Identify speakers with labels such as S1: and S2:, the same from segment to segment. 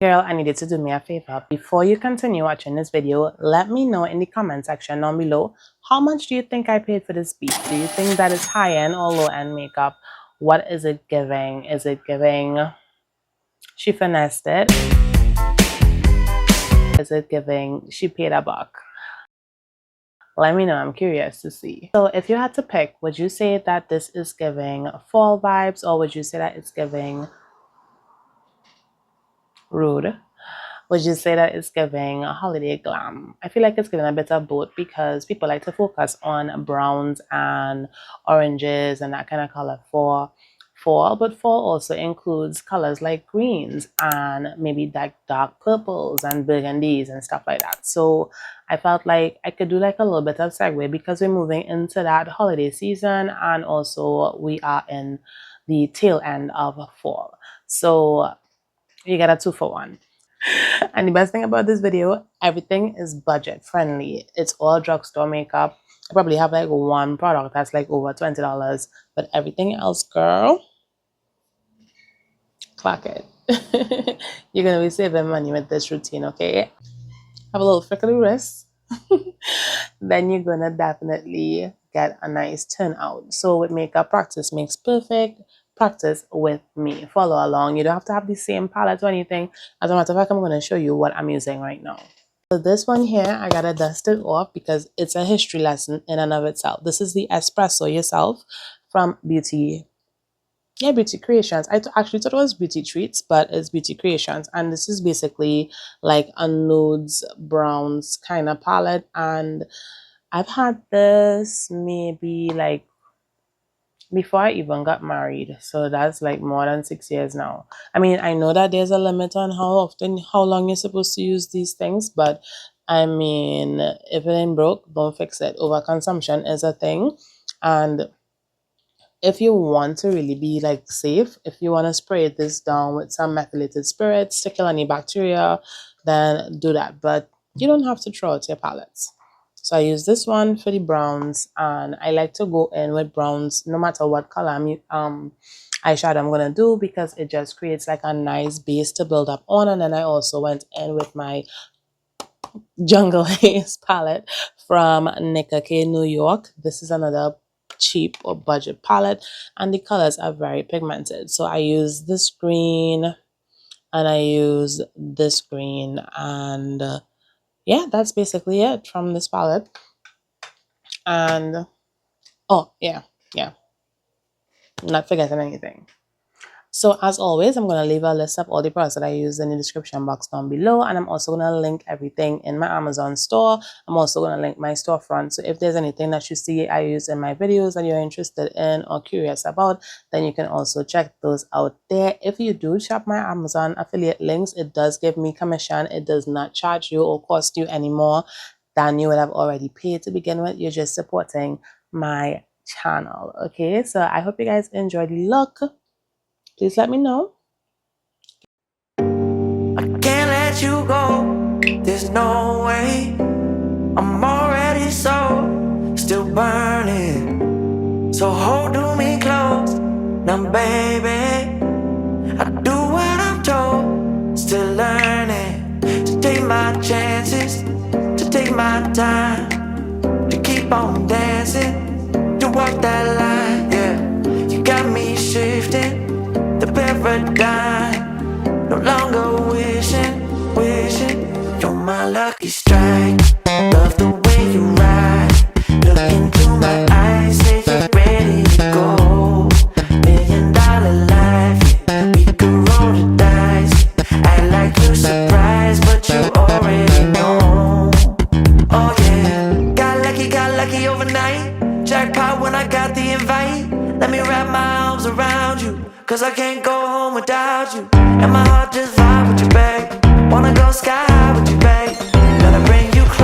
S1: Girl, I need you to do me a favor. Before you continue watching this video, let me know in the comment section down below, how much do you think I paid for this piece? Do you think that is high-end or low-end makeup? What is it giving? Is it giving she finessed it? Is it giving she paid a buck? Let me know, I'm curious to see. So if you had to pick, would you say that this is giving fall vibes, or would you say that it's giving rude? Would you say that it's giving holiday glam? I feel like it's giving a bit of both, because people like to focus on browns and oranges and that kind of color for fall, but fall also includes colors like greens and maybe dark purples and burgundies and stuff like that. So I felt like I could do like a little bit of segue, because we're moving into that holiday season, and also we are in the tail end of fall. So you get a 2-for-1. And the best thing about this video, everything is budget friendly. It's all drugstore makeup. I probably have like one product that's like over $20, but everything else, girl, clock it. You're gonna be saving money with this routine, okay? Have a little frickly wrist. Then you're gonna definitely get a nice turnout. So with makeup, practice makes perfect. Practice with me. Follow along. You don't have to have the same palette or anything. As a matter of fact, I'm going to show you what I'm using right now. So this one here, I gotta dust it off because it's a history lesson in and of itself. This is the Espresso Yourself from Beauty Creations. I actually thought it was Beauty Treats, but it's Beauty Creations. And this is basically like a nudes, browns kind of palette. And I've had this maybe like before I even got married, so that's like more than 6 years now. I mean, I know that there's a limit on how long you're supposed to use these things, but I mean, if it ain't broke, don't fix it. Overconsumption is a thing, and if you want to really be like safe, if you want to spray this down with some methylated spirits to kill any bacteria, then do that, but you don't have to throw out your palettes. So I use this one for the browns, and I like to go in with browns no matter what color eyeshadow I'm going to do, because it just creates like a nice base to build up on. And then I also went in with my Jungle Haze palette from Nika K, New York. This is another cheap or budget palette, and the colors are very pigmented. So I use this green, and I use this green, and yeah, that's basically it from this palette. And oh yeah, not forgetting anything. So as always, I'm going to leave a list of all the products that I use in the description box down below, and I'm also going to link everything in my Amazon store. I'm also going to link my storefront, so if there's anything that you see I use in my videos that you're interested in or curious about, then you can also check those out there. If you do shop my Amazon affiliate links, it does give me commission. It does not charge you or cost you any more than you would have already paid to begin with. You're just supporting my channel, okay? So I hope you guys enjoyed the look. Please let me know.
S2: I can't let you go, there's no way. I'm already still burning. So hold me close, now baby. I do what I'm told, still learning. To take my chances, to take my time, to keep on dancing, to walk that line, yeah. You got me shifting the paradigm, no longer wishing, you're my lucky strike. Love the way you ride, look into my eyes, say you're ready to go. $1 million life, yeah. We could roll the dice, act like you're surprised, but you already know. Oh yeah, got lucky overnight. Jackpot when I got the invite. Let me wrap my arms around you, cause I can't go home without you. And my heart just vibe with you, babe. Wanna go sky high with you, babe. Gotta bring you close.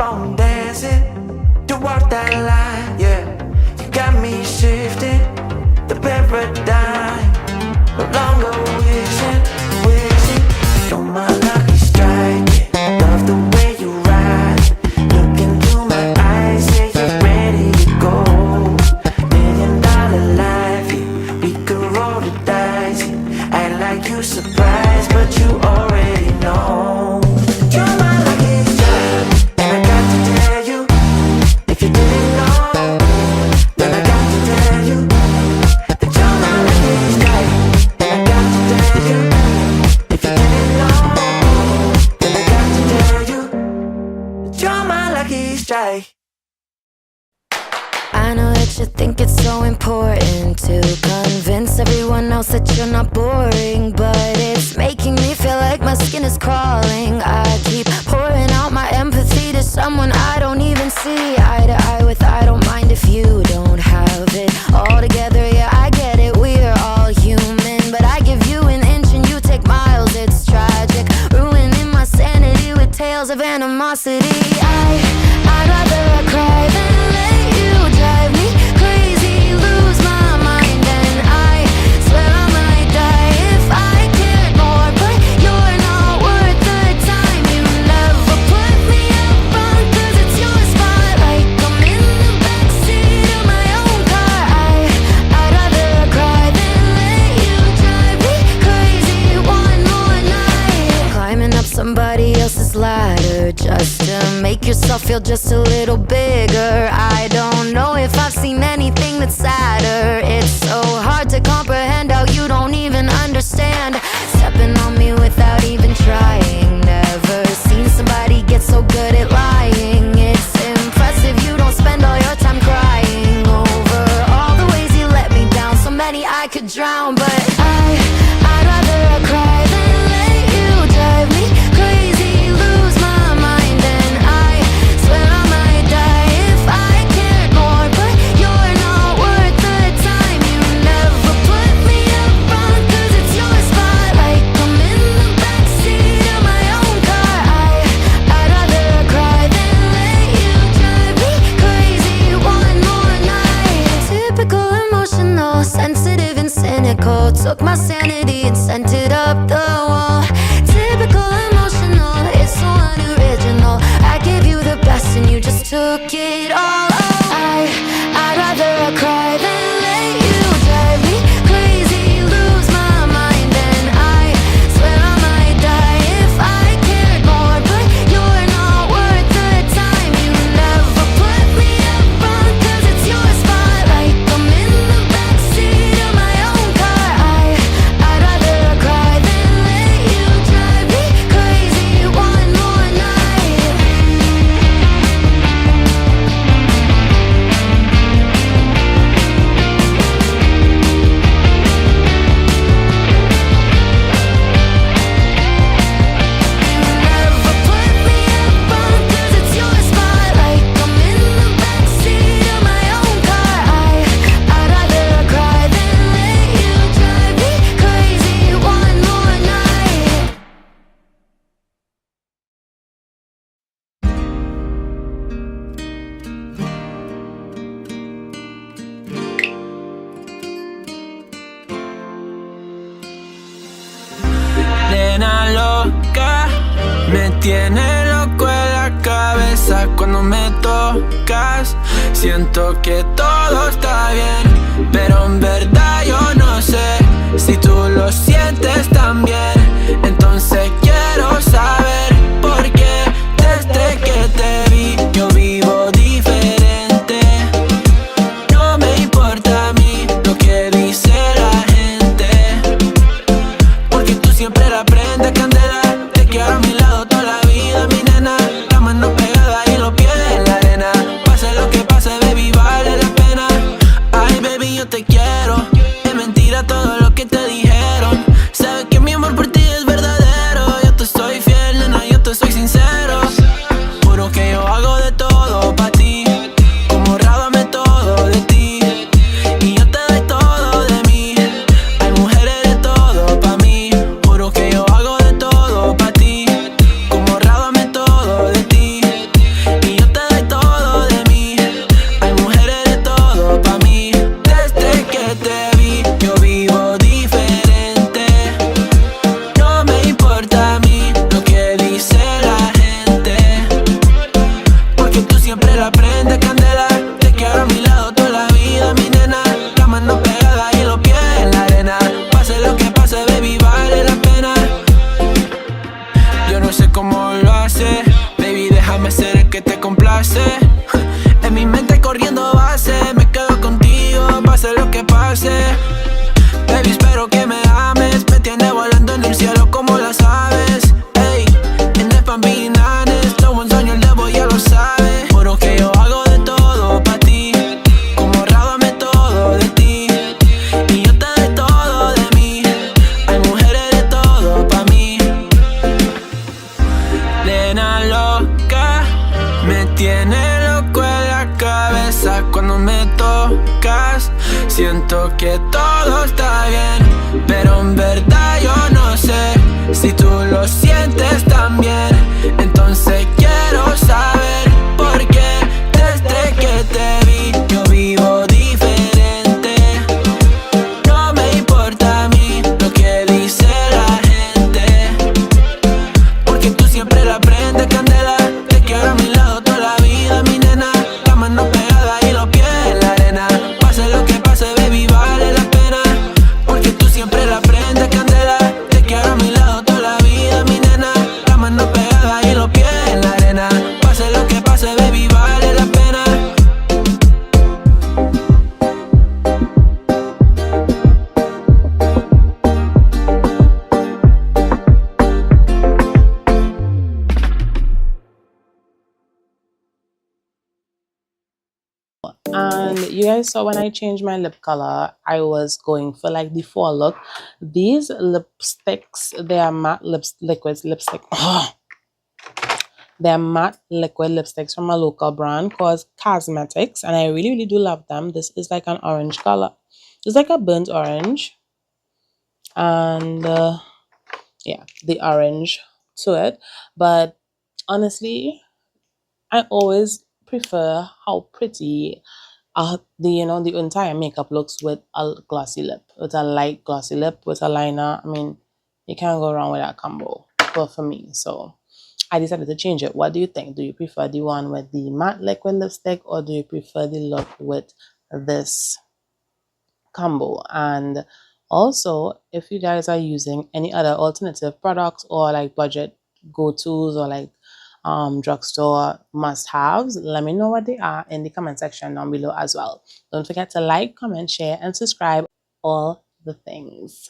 S2: on dancing to walk that line, yeah. You got me shifting the paradigm. No longer wishing, wishing. You're my lucky strike, yeah. Love the way you ride. Look into my eyes, yeah, you're ready to go. $1 million life, yeah. We could roll the dice, yeah. Act like you surprised, but you already know. You're my lucky strike, and I got to tell you, if you didn't know, then I got to tell you that you're my lucky strike. And I got to tell you, if you didn't know, then I got to tell you that you're my lucky strike.
S3: I know that you think it's so important to convince everyone else that you're not boring, but it's making me feel like my skin is crawling. I keep pouring out my empathy to someone I don't even see eye to eye with. I don't mind if you don't have it all together, yeah, I get it, we're all human, but I give you an inch and you take miles. It's tragic, ruining my sanity with tales of animosity. I'd rather cry than let you drive me crazy, lose my mind, and I swear I might die if I cared more, but you're not worth the time. You never put me up front, cause it's your spotlight. I'm in the backseat of my own car. I'd rather cry than let you drive me crazy one more night. Climbing up somebody else's ladder just to make yourself feel just a little bigger. I don't know if I've seen anything that's sadder. It's so hard to comprehend how you don't even understand. Stepping on me without even trying. Never seen somebody get so good at lying. It's impressive you don't spend all your time crying over all the ways you let me down. So many I could drown, but I'd rather cry than let you drive me crazy, lose my mind, and I swear I might die if I cared more, but you're not worth the time. You never put me up front, cause it's your spotlight. I'm in the backseat of my own car. I'd rather cry than let you drive me crazy one more night. Typical emotional, sensitive and cynical. Took my sanity and sent it up the wall. Typical emotional, it's so unoriginal. I gave you the best and you just took it all. Oh, I'd rather cry than let you drive me crazy, lose my mind, and I swear I might die if I cared more, but you're not worth the time. You never put me up front, cause it's your spotlight. I'm in the backseat of my own car. I'd rather cry than let you drive me crazy one more night. You never put me up front, cause it's your spotlight. I'm in the backseat of my own car. I'd rather cry than let you drive me crazy one more night.
S4: Nena loca, me tiene loco en la cabeza cuando me tocas. Siento que todo está bien, pero en verdad yo no sé si tú lo sientes también. Entonces quiero saber por qué desde que te vi yo vivo diferente. No me importa a mí lo que dice la gente, porque tú siempre la prendes candela. Te quiero a mi lado toda la vida, mi nena. La mano pegada y los pies en la arena. Pase lo que pase, baby, vale la pena. Ay, baby, yo te quiero. Es mentira todo lo que te dijeron. Sabes que mi amor por ti es verdadero. complace. En mi mente corriendo base, me quedo contigo, pase lo que pase. Baby, espero que me ames, me tiene volando en el cielo como las aves. Ey, en el Pambinanes, lo buen sueño el debo ya lo sabe. Juro que yo hago de todo pa' ti, como rábame todo de ti. Y yo te doy todo de mí, hay mujeres de todo pa' mí. Nena loca, me tiene loco en la cabeza cuando me tocas. Siento que todo está bien, pero en verdad yo no sé si tú lo sientes también. Entonces quiero saber por qué desde que te vi yo vivo diferente. No me importa a mí lo que dice la gente, porque tú siempre la prendes candela. Te quiero a mi lado toda la vida, mi nena. La mano pegada y los pies en la arena. Pase lo que pase, baby, vale la pena, porque tú siempre la prendes candela. Te quiero a mi lado toda la vida, mi nena. La mano pegada y los pies en la arena. Pase lo que pase, baby, vale la pena.
S1: And you guys saw when I changed my lip color, I was going for like the fall look. These lipsticks, they are matte liquid lipstick. They're matte liquid lipsticks from a local brand called Cosmetics, and I really do love them. This is like an orange color. It's like a burnt orange, and yeah, the orange to it. But honestly, I always prefer how pretty the entire makeup looks with a glossy lip, with a light glossy lip, with a liner. I mean, you can't go wrong with that combo for me. So I decided to change it. What do you think? Do you prefer the one with the matte liquid lipstick, or do you prefer the look with this combo? And also, if you guys are using any other alternative products or like budget go-tos or like drugstore must-haves, let me know what they are in the comment section down below as well. Don't forget to like, comment, share, and subscribe, all the things.